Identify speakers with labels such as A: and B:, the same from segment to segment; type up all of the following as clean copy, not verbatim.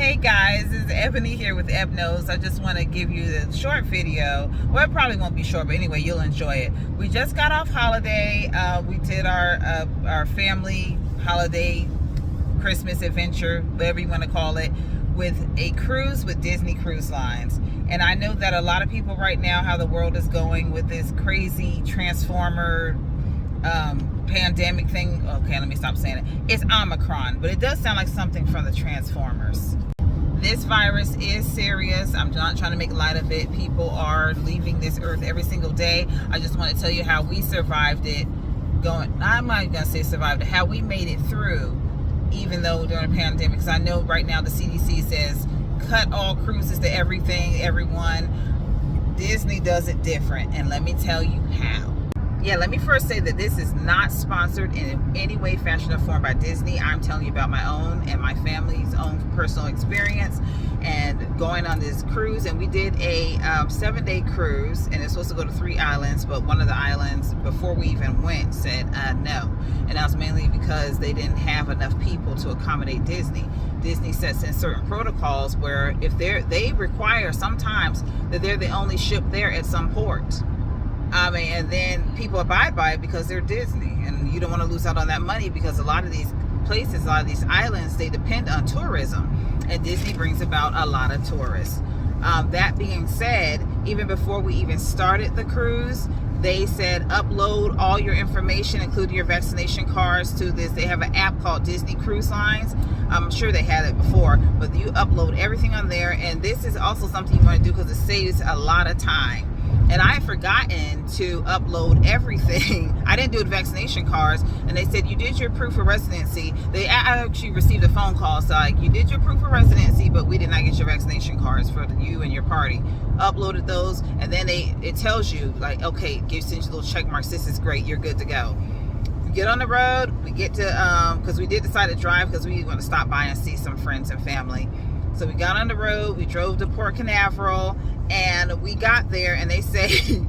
A: Hey guys, it's Ebony here with Ebnos. I just want to give you the short video. Well, it probably won't be short, but anyway, you'll enjoy it. We just got off holiday. We did our family holiday Christmas adventure, whatever you want to call it, with a cruise with Disney Cruise Lines. And I know that a lot of people right now, how the world is going with this crazy transformer pandemic thing. Okay, let me stop saying it. It's Omicron, but it does sound like something from the Transformers. This virus is serious. I'm not trying to make light of it. People are leaving this earth every single day. I just want to tell you how we survived it. I'm not gonna say survived it, how we made it through, even though during a pandemic. Because I know right now the CDC says cut all cruises to everyone. Disney does it different, and let me tell you how. Yeah, let me first say that this is not sponsored in any way, fashion, or form by Disney. I'm telling you about my own and my family's own personal experience and going on this cruise. And we did a 7-day cruise, and it's supposed to go to 3 islands, but one of the islands, before we even went, said no. And that was mainly because they didn't have enough people to accommodate Disney. Disney sets in certain protocols where if they require sometimes that they're the only ship there at some port. And then people abide by it because they're Disney, and you don't want to lose out on that money because a lot of these places, a lot of these islands, they depend on tourism, and Disney brings about a lot of tourists. That being said, even before we even started the cruise, they said upload all your information, including your vaccination cards, to this. They have an app called Disney Cruise Lines. I'm sure they had it before, but you upload everything on there, and this is also something you want to do because it saves a lot of time. And I had forgotten to upload everything. I didn't do the vaccination cards, and they said you did your proof of residency. I actually received a phone call, so like, you did your proof of residency, but we did not get your vaccination cards for you and your party. Uploaded those, and then it tells you like, okay, gives you little check marks. This is great. You're good to go. We get on the road. We get to because we did decide to drive because we want to stop by and see some friends and family. So we got on the road. We drove to Port Canaveral. And we got there, and they say,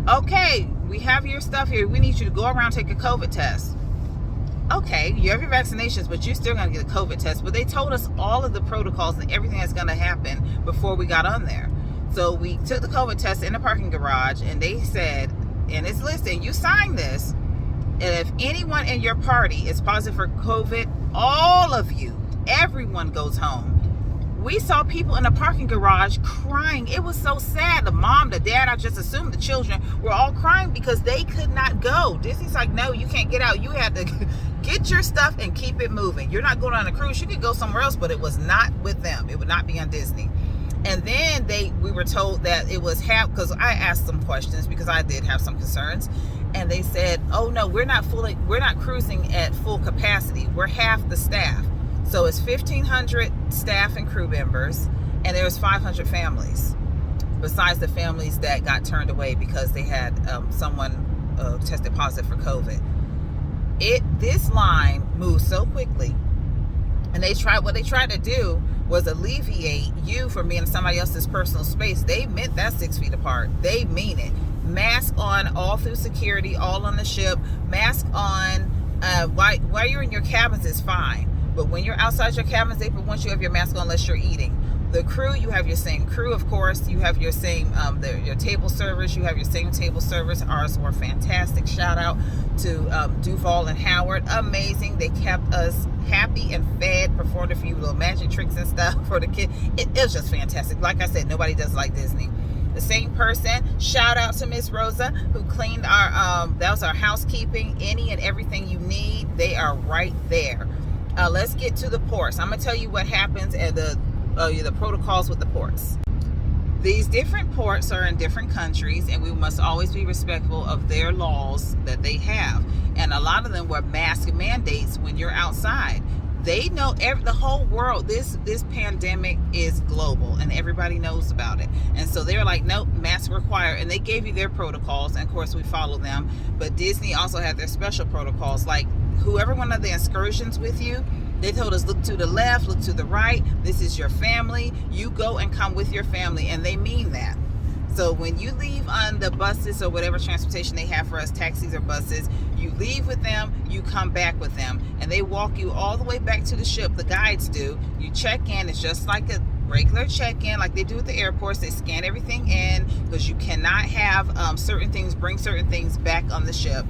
A: okay, we have your stuff here. We need you to go around, take a COVID test. Okay, you have your vaccinations, but you're still going to get a COVID test. But they told us all of the protocols and everything that's going to happen before we got on there. So we took the COVID test in the parking garage, and they said, and it's listed, you sign this, and if anyone in your party is positive for COVID, all of you, everyone goes home. We saw people in the parking garage crying. It was so sad. The mom, the dad, I just assumed the children were all crying because they could not go. Disney's like, no, you can't get out. You had to get your stuff and keep it moving. You're not going on a cruise. You could go somewhere else, but it was not with them. It would not be on Disney. And then we were told that it was half, because I asked some questions because I did have some concerns. And they said, oh no, we're not cruising at full capacity. We're half the staff. So it's 1,500 staff and crew members, and there's 500 families, besides the families that got turned away because they had someone tested positive for COVID. This line moves so quickly, and what they tried to do was alleviate you from being in somebody else's personal space. They meant that 6 feet apart. They mean it. Mask on all through security, all on the ship. Mask on while you're in your cabins is fine. But when you're outside your cabins, they want you to have your mask on unless you're eating. The crew, you have your same crew, of course. You have your same, your table service. You have your same table service. Ours were fantastic. Shout out to Duval and Howard. Amazing. They kept us happy and fed, performed a few little magic tricks and stuff for the kids. It was just fantastic. Like I said, nobody does like Disney. The same person, shout out to Miss Rosa, who cleaned that was our housekeeping. Any and everything you need, they are right there. Let's get to the ports. I'm going to tell you what happens at the protocols with the ports. These different ports are in different countries, and we must always be respectful of their laws that they have. And a lot of them were mask mandates when you're outside. They know the whole world, this pandemic is global, and everybody knows about it. And so they're like, nope, masks required. And they gave you their protocols, and of course we follow them. But Disney also had their special protocols, like whoever went on the excursions with you, they told us, look to the left, look to the right. This is your family. You go and come with your family, and they mean that. So when you leave on the buses or whatever transportation they have for us, taxis or buses, you leave with them, you come back with them, and they walk you all the way back to the ship. The guides do. You check in. It's just like a regular check-in, like they do at the airports. They scan everything in, because you cannot have bring certain things back on the ship.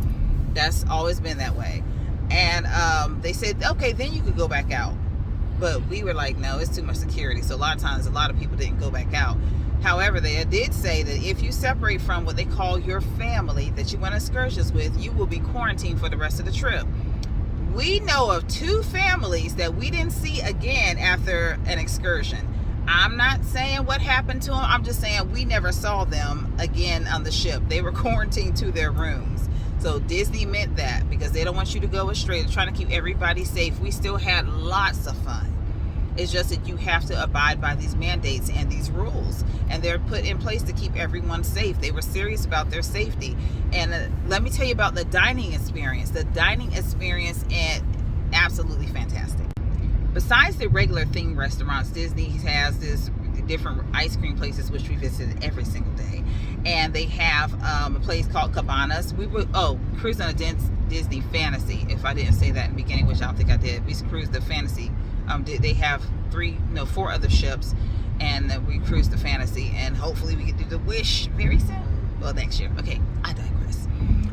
A: That's always been that way. And they said, okay, then you could go back out. But we were like, no, it's too much security. So a lot of times, a lot of people didn't go back out. However, they did say that if you separate from what they call your family that you went on excursions with, you will be quarantined for the rest of the trip. We know of 2 families that we didn't see again after an excursion. I'm not saying what happened to them. I'm just saying we never saw them again on the ship. They were quarantined to their rooms. So Disney meant that, because they don't want you to go astray. They're trying to keep everybody safe. We still had lots of fun. It's just that you have to abide by these mandates and these rules, and they're put in place to keep everyone safe. They were serious about their safety. And let me tell you about the dining experience. The dining experience is absolutely fantastic. Besides the regular themed restaurants, Disney has this different ice cream places, which we visited every single day. And they have a place called Cabanas. We were cruised on a Disney Fantasy. If I didn't say that in the beginning, which I don't think I did, we cruised the Fantasy. They have 4 other ships, and we cruised the Fantasy, and hopefully we get to do the Wish very soon. Well, next year. Okay, I digress.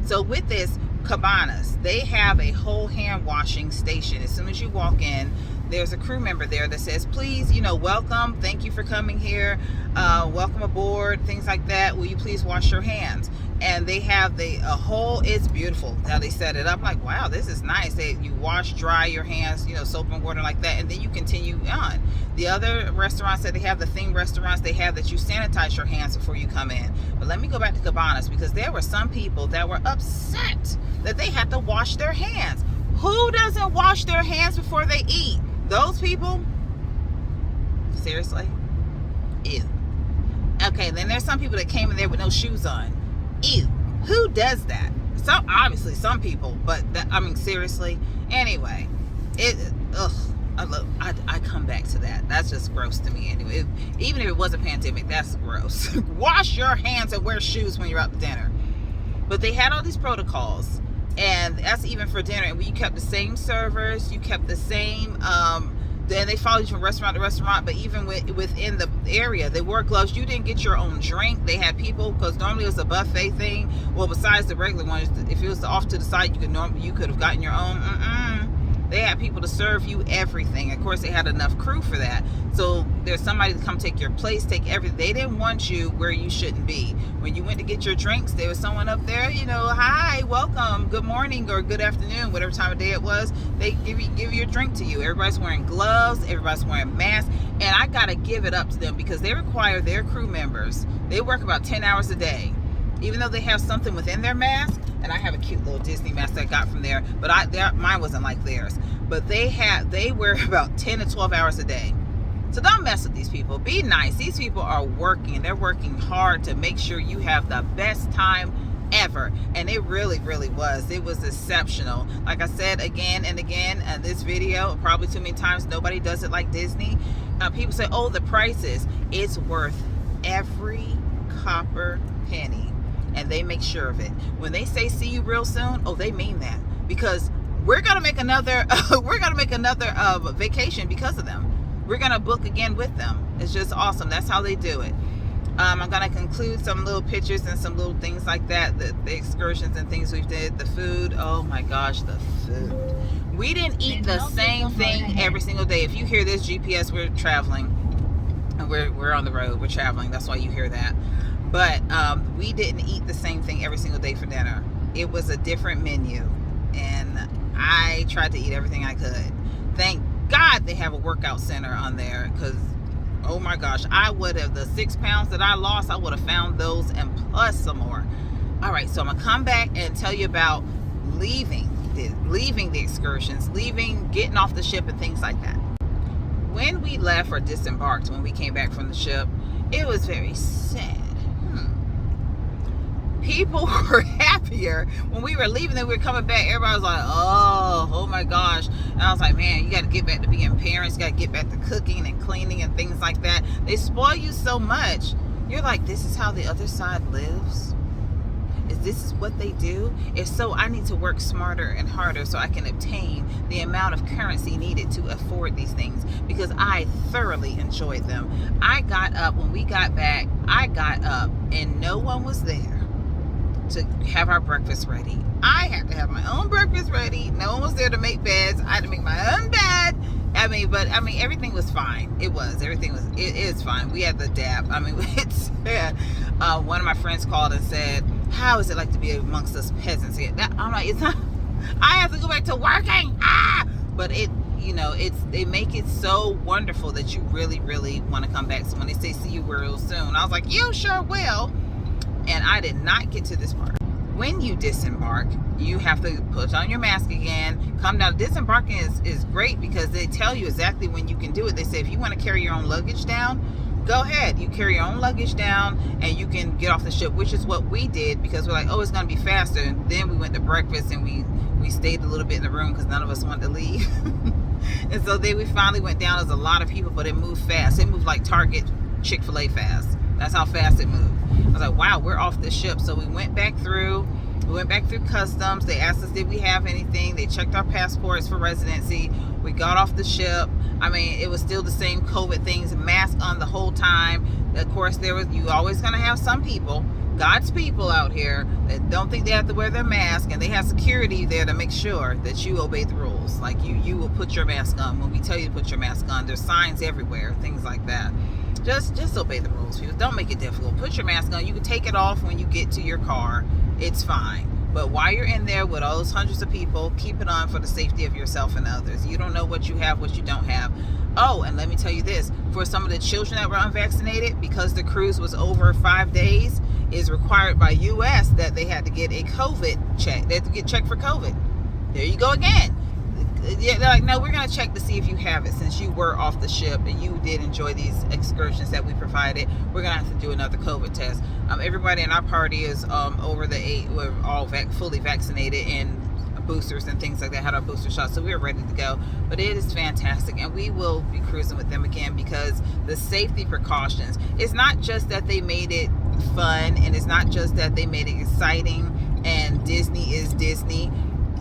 A: So with this Cabanas, they have a whole hand washing station. As soon as you walk in, there's a crew member there that says, please, welcome, thank you for coming here, welcome aboard, things like that. Will you please wash your hands? And they have it's beautiful how they set it up. Like, wow, this is nice. You wash, dry your hands, soap and water like that, and then you continue on. The other restaurants that they have, the themed restaurants, they have that you sanitize your hands before you come in. But let me go back to Cabanas, because there were some people that were upset that they had to wash their hands. Who doesn't wash their hands before they eat? Those people? Seriously? Ew. Okay, then there's some people that came in there with no shoes on. Ew. Who does that? Obviously some people, but seriously. Anyway, I come back to that. That's just gross to me anyway. Even if it was a pandemic, that's gross. Wash your hands and wear shoes when you're out to dinner. But they had all these protocols, and that's even for dinner. And you kept the same servers, you kept the same, then they followed you from restaurant to restaurant, but even within the area, they wore gloves. You didn't get your own drink. They had people, because normally it was a buffet thing. Well, besides the regular ones, if it was off to the side, you could have gotten your own. They had people to serve you everything. Of course, they had enough crew for that. So there's somebody to come take your place, take everything. They didn't want you where you shouldn't be. When you went to get your drinks, there was someone up there, hi, welcome, good morning, or good afternoon, whatever time of day it was. They give you your drink to you. Everybody's wearing gloves, everybody's wearing masks, and I gotta give it up to them, because they require their crew members. They work about 10 hours a day. Even though they have something within their mask, and I have a cute little Disney mask that I got from there, but mine wasn't like theirs. But they wear about 10 to 12 hours a day. So don't mess with these people. Be nice. These people are working, and they're working hard to make sure you have the best time ever. And it really, really was. It was exceptional. Like I said again and again in this video, probably too many times, nobody does it like Disney. People say, oh, the prices. It's worth every copper penny. And they make sure of it. When they say see you real soon, they mean that, because we're gonna make another vacation because of them. We're gonna book again with them. It's just awesome. That's how they do it. I'm gonna conclude some little pictures and some little things like that, the excursions and things we did. The food, oh my gosh, the food. We didn't eat the same thing every single day. If you hear this GPS, we're traveling, and we're on the road, we're traveling. That's why you hear that. But we didn't eat the same thing every single day for dinner. It was a different menu, and I tried to eat everything I could. Thank God they have a workout center on there, because oh my gosh, the 6 pounds that I lost, I would have found those and plus some more. All right, so I'm gonna come back and tell you about leaving the excursions, getting off the ship and things like that. When we left or disembarked, when we came back from the ship, it was very sad. People were happier when we were leaving than we were coming back. Everybody was like, oh my gosh. And I was like, man, you got to get back to being parents. You got to get back to cooking and cleaning and things like that. They spoil you so much. You're like, this is how the other side lives? This is what they do? If so, I need to work smarter and harder so I can obtain the amount of currency needed to afford these things, because I thoroughly enjoyed them. I got up, when we got back, I got up and no one was there to have our breakfast ready. I had to have my own breakfast ready. No one was there to make beds. I had to make my own bed. Everything was fine. Everything is fine. We had to adapt. It's one of my friends called and said, how is it like to be amongst us peasants here? I'm like, it's not, I have to go back to working. But they make it so wonderful that you really, really want to come back. So when they say see you real soon, I was like, you sure will. And I did not get to this part. When you disembark, you have to put on your mask again, come down. Disembarking is great because they tell you exactly when you can do it. They say if you want to carry your own luggage down, go ahead. You carry your own luggage down and you can get off the ship, which is what we did, because we're like, oh, it's going to be faster. And then we went to breakfast and we stayed a little bit in the room because none of us wanted to leave. And so then we finally went down. There's a lot of people, but it moved fast. It moved like Target, Chick-fil-A fast. That's how fast it moved. I was like, wow, we're off the ship. So we went back through customs. They asked us, did we have anything? They checked our passports for residency. We got off the ship. It was still the same COVID things, mask on the whole time. Of course, you always gonna have some people, God's people out here, that don't think they have to wear their mask, and they have security there to make sure that you obey the rules. Like you will put your mask on when we tell you to put your mask on. There's signs everywhere, things like that. Just obey the rules, people. Don't make it difficult. Put your mask on. You can take it off when you get to your car. It's fine. But while you're in there with all those hundreds of people, keep it on for the safety of yourself and others. You don't know what you have, what you don't have. Oh, and let me tell you this. For some of the children that were unvaccinated, because the cruise was over 5 days, is required by U.S. that they had to get a COVID check. They had to get checked for COVID. There you go again. Yeah, they're like, no, we're going to check to see if you have it, since you were off the ship and you did enjoy these excursions that we provided. We're going to have to do another COVID test. Everybody in our party is over the 8. We're all fully vaccinated and boosters and things like that, had our booster shots, so we're ready to go. But it is fantastic, and we will be cruising with them again, because the safety precautions, it's not just that they made it fun, and it's not just that they made it exciting and Disney is Disney.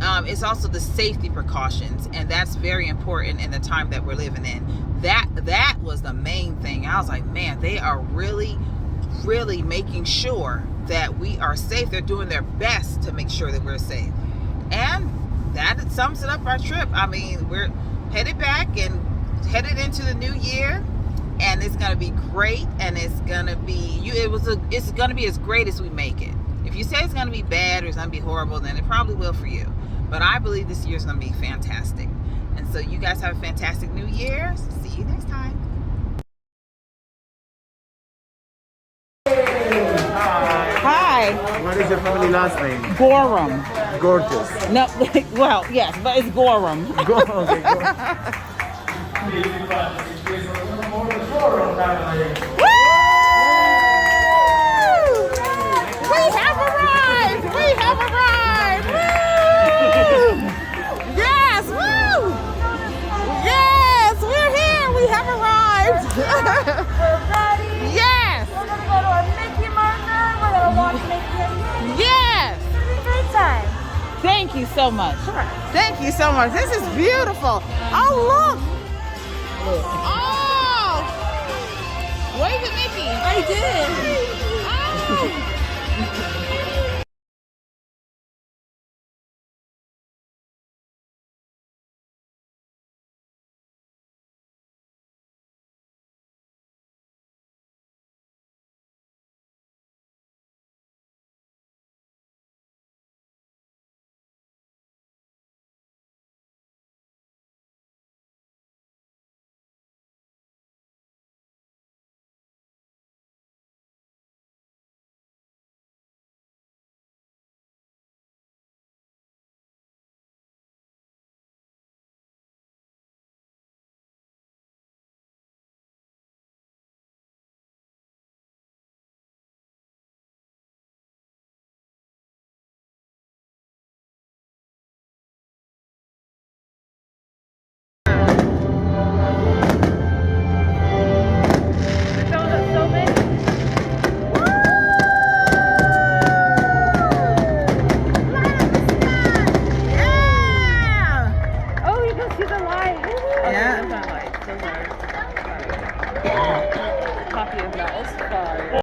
A: It's also the safety precautions, and that's very important in the time that we're living in. That was the main thing. I was like, man, they are really, really making sure that we are safe. They're doing their best to make sure that we're safe. And that sums it up our trip. We're headed back and headed into the new year, and it's going to be great, and it's going to be as great as we make it. If you say it's going to be bad or it's going to be horrible, then it probably will for you. But I believe this year is going to be fantastic. And so you guys have a fantastic new year. See you next time. Hi.
B: What is your family last name?
A: Gorham.
B: Gorgeous.
A: No, well, yes, but it's Gorham.
B: Okay,
A: We have arrived! We have arrived! Woo! Yes! Woo! Yes! We're here! We have arrived!
C: We're ready.
A: Yes!
C: We're gonna go to a Mickey Marker. We're gonna watch Mickey and Minnie.
A: Yes!
C: It's gonna be a great time.
A: Thank you so much.
C: Sure.
A: Thank you so much. This is beautiful. Oh, look! Oh! Wave at Mickey.
C: I did.
A: Oh!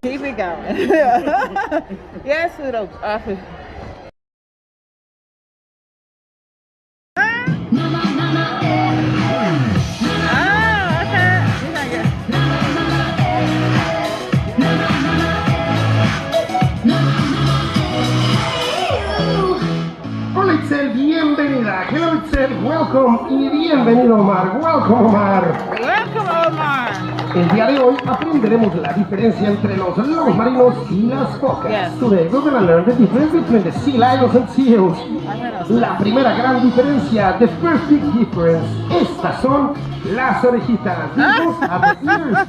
A: Keep it going. Yes, little.
D: Hola Itzel, bienvenida. Hello Itzel, welcome y bienvenido Omar. Welcome Omar.
A: Welcome, Omar.
D: El día de hoy aprenderemos la diferencia entre los lobos marinos y las focas.
A: Yes.
D: Today we're gonna learn the difference between the sea lions and seals. La primera gran diferencia, the first big difference. Estas son las orejitas. These are the ears.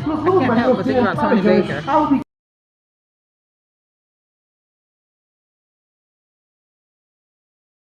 D: Los lobos marinos tienen pabellones. How big